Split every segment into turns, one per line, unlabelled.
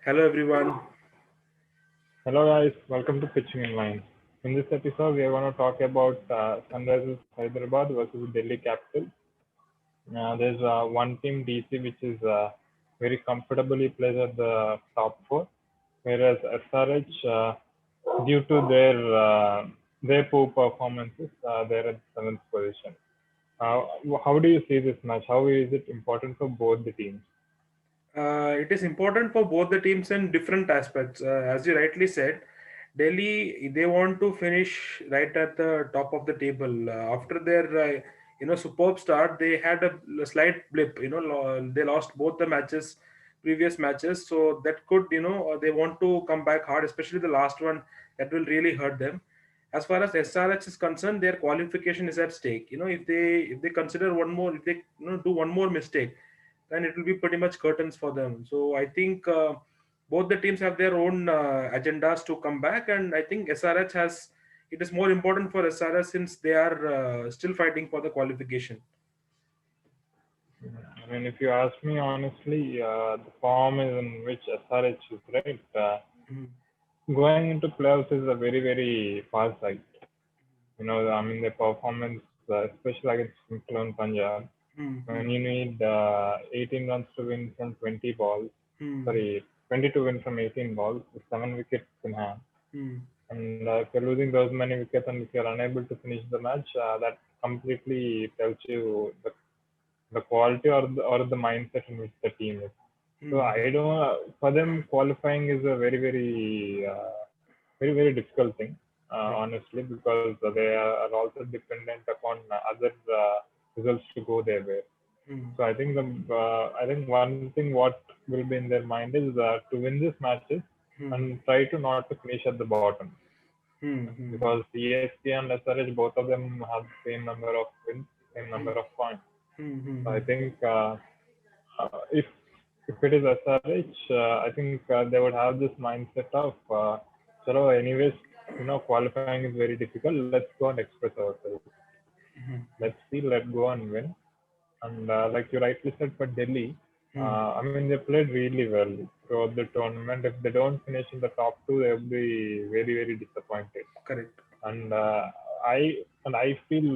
Hello everyone.
Hello guys, welcome to Pitching in Line. In this episode, we are going to talk about Sunrisers Hyderabad versus Delhi Capitals. There's one team DC which is very comfortably placed at the top four, whereas SRH, due to their poor performances, they're at seventh position. Uh, how do you see this match? How is it important for both the teams?
It is important for both the teams in different aspects. As you rightly said, Delhi they want to finish right at the top of the table. After their superb start, they had a slight blip. They lost both the matches, previous matches, so that could they want to come back hard, especially the last one that will really hurt them. As far as SRH is concerned, their qualification is at stake. If they consider one more, if they do one more mistake, then it will be pretty much curtains for them. So I think both the teams have their own agendas to come back, and I think SRH has. It is more important for SRH since they are still fighting for the qualification.
I mean, if you ask me honestly, the form is in which SRH is right.
Mhm.
Going into playoffs is a very, very far sight. I mean, the performance, especially against Kingsland Punjab, when
Mhm.
you need 18 runs to win from 20 balls,
Mhm.
sorry, 20 to win from 18 balls, with 7 wickets in hand.
Mhm.
And if you're losing those many wickets and if you're unable to finish the match, that completely tells you the quality or the mindset in which the team is. So
Mhm.
I don't. For them, qualifying is a very very difficult thing,
Right.
honestly, because they are also dependent upon other results to go their way.
Mhm.
So I think one thing what will be in their mind is to win these matches
Mhm.
and try to not to finish at the bottom,
Mhm.
because ESP and SRH both of them have the same number of wins, same number of points.
Mhm.
So I
Mhm.
think if it is SRH, I think they would have this mindset of, so anyways, qualifying is very difficult. Let's go and express ourselves. Let's see, let's go and win. And like you rightly said, for Delhi,
Mhm.
I mean they played really well throughout the tournament. If they don't finish in the top two, they'll be very disappointed.
Correct.
And I feel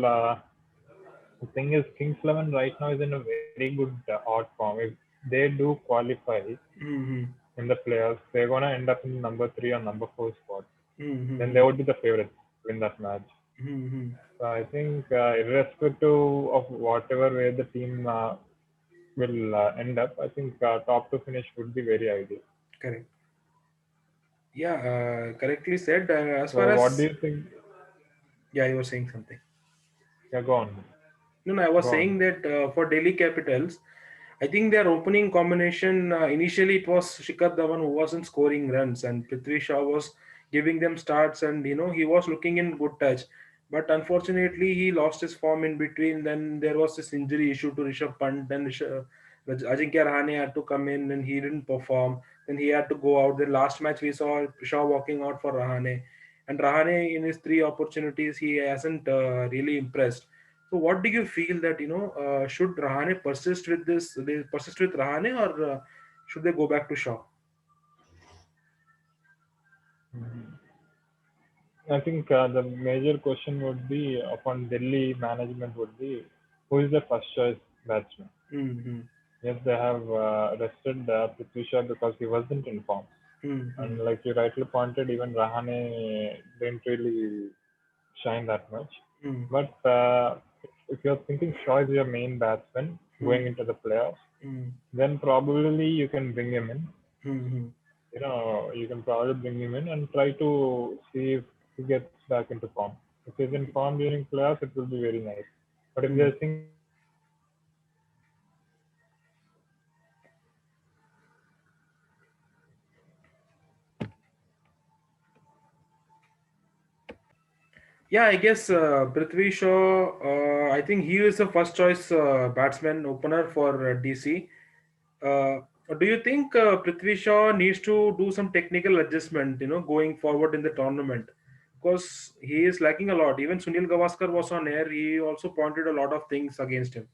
the thing is, Kings 11 right now is in a very good hot form. If they do qualify
Mhm.
in the playoffs, they're gonna end up in number three or number four spot. Then they
Mhm.
would be the favorites to win that match.
Mhm.
So I think, irrespective of whatever way the team will end up, I think top to finish would be very ideal.
Correct. Yeah, correctly said. As
So
far
what do
as
you think?
yeah, you were saying something.
Yeah, go on,
No, I was
go on.
saying that for Delhi Capitals, I think their opening combination initially it was Shikhar Dhawan who wasn't scoring runs, and Prithvi Shaw was giving them starts, and he was looking in good touch. But unfortunately, he lost his form in between. Then there was this injury issue to Rishabh Pant. Then Ajinkya Rahane had to come in, and he didn't perform. Then he had to go out. The last match we saw Shaw walking out for Rahane, and Rahane in his three opportunities he hasn't really impressed. So, what do you feel that should Rahane persist with this? They persist with Rahane, or should they go back to Shaw?
Mhm. I think the major question would be upon Delhi management would be, who is the first choice batsman?
Mm-hmm.
Yes, they have rested Prithvi Shaw because he wasn't in form.
Mm-hmm.
And like you rightly pointed, even Rahane didn't really shine that much. But if you're thinking Shaw is your main batsman going into the playoffs, then probably you can bring him in.
Mm-hmm.
You can probably bring him in and try to see if he gets back into form. If he's in form during playoffs, it will be very nice. But if
Mm-hmm.
they're thinking of bringing him in during the playoffs, then I don't think
Yeah, I guess Prithvi Shaw. I think he is the first choice batsman opener for DC. Uh, do you think Prithvi Shaw needs to do some technical adjustment, going forward in the tournament? Because he is lacking a lot. Even Sunil Gavaskar was on air. He also pointed a lot of things against him.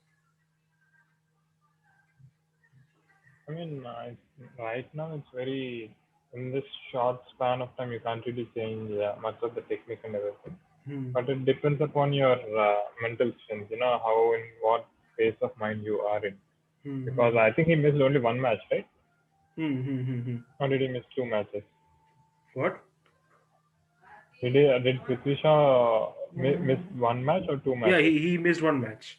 I mean, right now it's very in this short span of time you can't really change much of the technique and everything.
Hmm.
But it depends upon your mental strength. You know how in what phase of mind you are in.
Hmm.
Because
Hmm.
I think he missed only one match, right?
Hmm. Hmm. Hmm. Hmm.
Or did he miss two matches?
What?
Did Prithvi Shaw miss one match or two
Yeah,
matches?
he missed one match.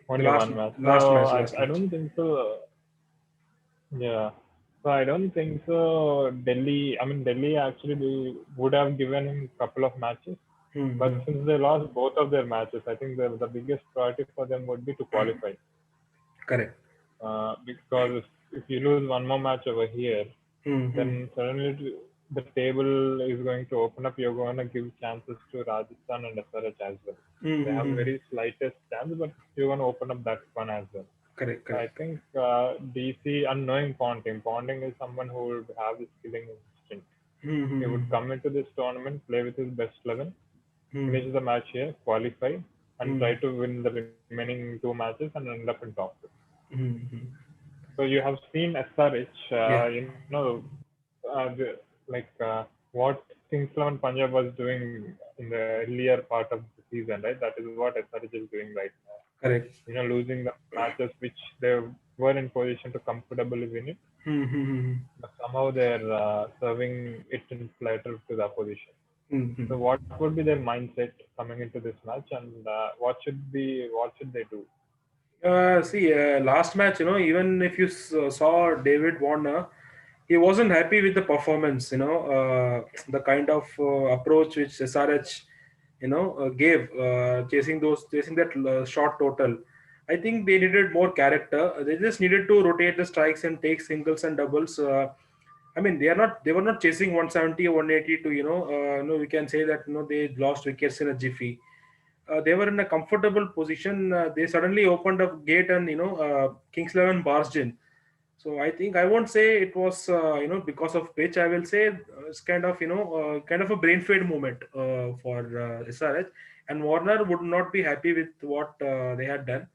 The
Only one match.
last
So
match,
I
last
I
match.
don't think so. Yeah. So I don't think so. Delhi. I mean, Delhi actually they would have given him a couple of matches,
Hmm.
but
Hmm.
since they lost both of their matches, I think the biggest priority for them would be to qualify.
Correct.
Because if you lose one more match over here,
Hmm. Hmm.
then suddenly the table is going to open up. You're going to give chances to Rajasthan and SRH as well.
Hmm.
They
Hmm.
have
Hmm.
very slightest chance, but you're going to open up that one as well.
Correct.
So I
Correct.
think DC, unknowing Ponting, Ponting is someone who would have this killing instinct.
Hmm. Hmm.
He
Hmm.
would come into this tournament, play with his best 11,
Hmm.
finish the match here, qualify, and
Hmm.
try to win the remaining two matches and end up in top two.
Hmm. Hmm.
So you have seen SRH,
Yeah.
what Kings 11 Punjab was doing in the earlier part of the season, right? That is what SRH is doing right now.
Correct.
Losing the matches which they were in position to comfortably win it,
Hmm. Hmm. Hmm.
but somehow they're serving it in platter to the opposition.
Hmm. Hmm.
So what would be their mindset coming into this match, and what should they do?
See, last match, even if you saw David Warner, he wasn't happy with the performance. The kind of approach which SRH, gave, chasing that short total. I think they needed more character. They just needed to rotate the strikes and take singles and doubles. I mean, they were not chasing 170 or 180 to, we can say that, they lost wickets in a jiffy. They were in a comfortable position. They suddenly opened up gate and Kings 11 barged in. So I think I won't say it was because of pitch. I will say it's kind of kind of a brain fade moment for SRH, and Warner would not be happy with what they had done.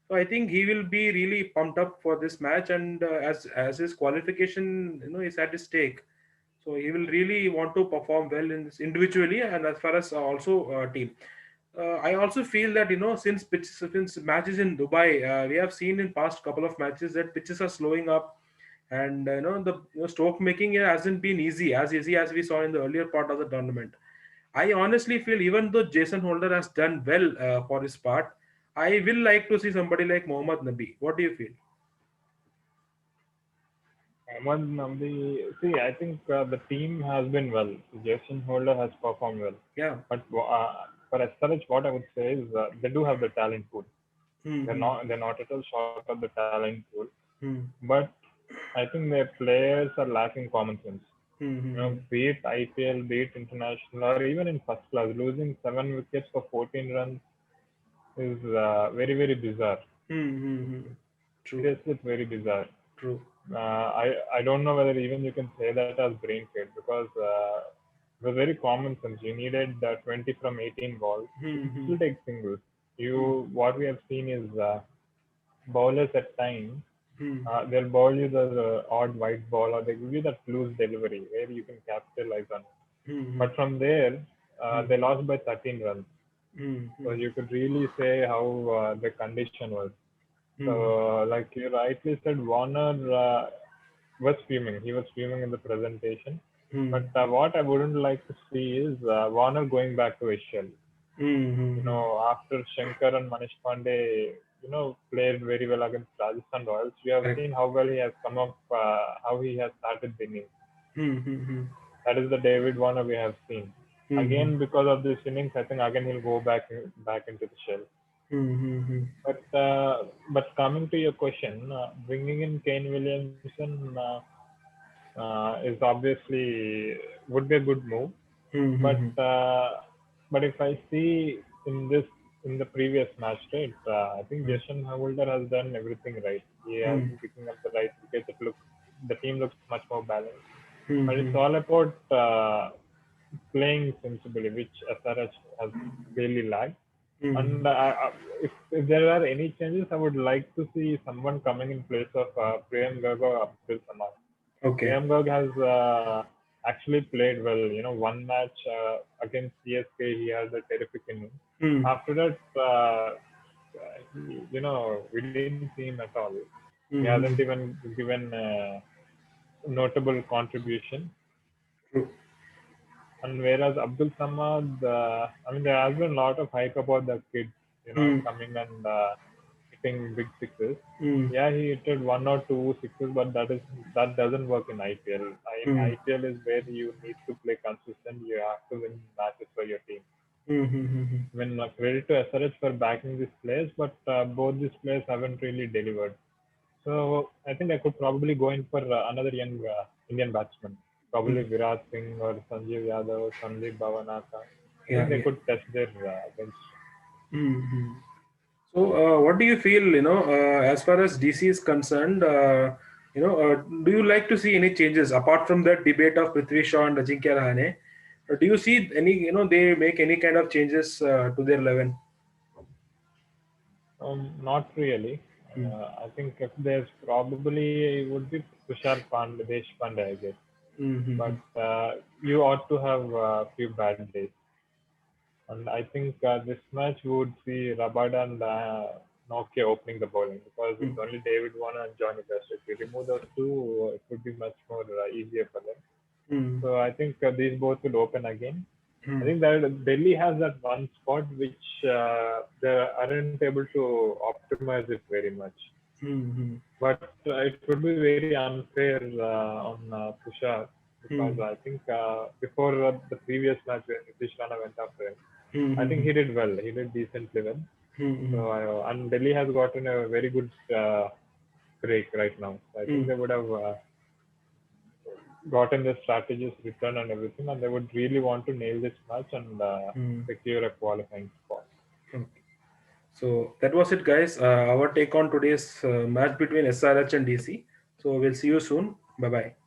So I think he will be really pumped up for this match, and as his qualification is at stake, so he will really want to perform well in this individually and as far as also team. I also feel that since matches in Dubai, we have seen in past couple of matches that pitches are slowing up, and the stroke making hasn't been easy as we saw in the earlier part of the tournament. I honestly feel even though Jason Holder has done well for his part, I will like to see somebody like Mohammad Nabi. What do you feel?
Ahmad Namdi, see, I think the team has been well. Jason Holder has performed well,
Yeah.
but for SRH, what I would say is they do have the talent pool.
Hmm.
They're not at all short of the talent pool,
Hmm.
but I think their players are lacking common sense.
Hmm. Hmm.
Be it IPL, be it international, or even in first class, losing 7 wickets for 14 runs is very bizarre.
Hmm. Hmm. Hmm. True.
Seriously, it's very bizarre.
True.
I don't know whether even you can say that as brain fade because it was very common sense. You needed 20 from 18 balls. You
Hmm.
could
Hmm.
still take singles.
Hmm.
What we have seen is bowlers at times
Hmm.
they'll bowl you the odd white ball or they give you that loose delivery where you can capitalize on it.
Hmm.
But from there,
Hmm.
they lost by 13 runs.
Hmm.
So
Hmm.
you could really say how the condition was.
Hmm.
So, like you rightly said, Warner was fuming. He was fuming in the presentation.
Hmm.
But what I wouldn't like to see is Warner going back to his shell.
Hmm. Hmm.
After Shankar and Manish Pandey, played very well against Rajasthan Royals, we have
Correct.
seen how well he has come up, how he has started winning.
Hmm. Hmm. Hmm.
That is the David Warner we have seen.
Hmm.
Again, because of this innings, I think again he'll go back into the shell.
Hmm. Hmm. Hmm.
But coming to your question, bringing in Kane Williamson is obviously would be a good move.
Hmm.
But
Hmm.
if I see in this in the previous match, right, I think
Hmm.
Jason Holder has done everything right. He has
Hmm.
been picking up the right wickets. The team looks much more balanced.
Hmm.
But it's
Hmm.
all about playing sensibly, which SRH has clearly lacked. And if there are any changes, I would like to see someone coming in place of Priyam Garg or Abdul Samad.
Okay.
Priyam Garg has actually played well. One match against CSK, he had a terrific inning.
Hmm.
After that, we didn't see him at all. He hasn't
Hmm.
even given notable contribution.
True.
And whereas Abdul Samad, there has been a lot of hype about the kid,
Hmm.
coming and hitting big sixes.
Hmm.
Yeah, he hit one or two sixes, but that doesn't work in IPL. In
Hmm.
IPL is where you need to play consistent. You have to win matches for your team.
Hmm. Hmm.
When credit to SRH for backing these players, but both these players haven't really delivered. So I think I could probably go in for another young Indian batsman, probably
Hmm.
Virat Singh or Sanjeev Yadav, Sandeep Bhavanatha. I
Yeah.
think they
Yeah.
could test their bench.
Hmm. So, what do you feel, as far as DC is concerned, do you like to see any changes apart from that debate of Prithvi Shaw and Ajinkya Rahane? Do you see any, they make any kind of changes to their 11?
Not really.
Hmm.
I think if there's probably it would be Tushar Pandey, Deshpande, I guess.
Mm-hmm.
But you ought to have a few bad days. And I think this match we would see Rabada and Nokia opening the bowling because it's only David Warner and Johnny Best. If you remove those two, it would be much more easier for them.
Mm-hmm.
So I think these both will open again. I
Mm-hmm.
think that Delhi has that one spot which they aren't able to optimize it very much.
Mm-hmm.
But it would be very unfair on Tushar because
Mm-hmm.
I think before the previous match when Nitish Rana went after him, I think
Mm-hmm.
he did well. He did decently well.
Mm-hmm.
So and Delhi has gotten a very good break right now. So I think they would have gotten their strategies written and everything, and they would really want to nail this match and
Mm-hmm.
secure a qualifying spot.
Okay. So that was it, guys. Our take on today's match between SRH and DC. So we'll see you soon. Bye bye.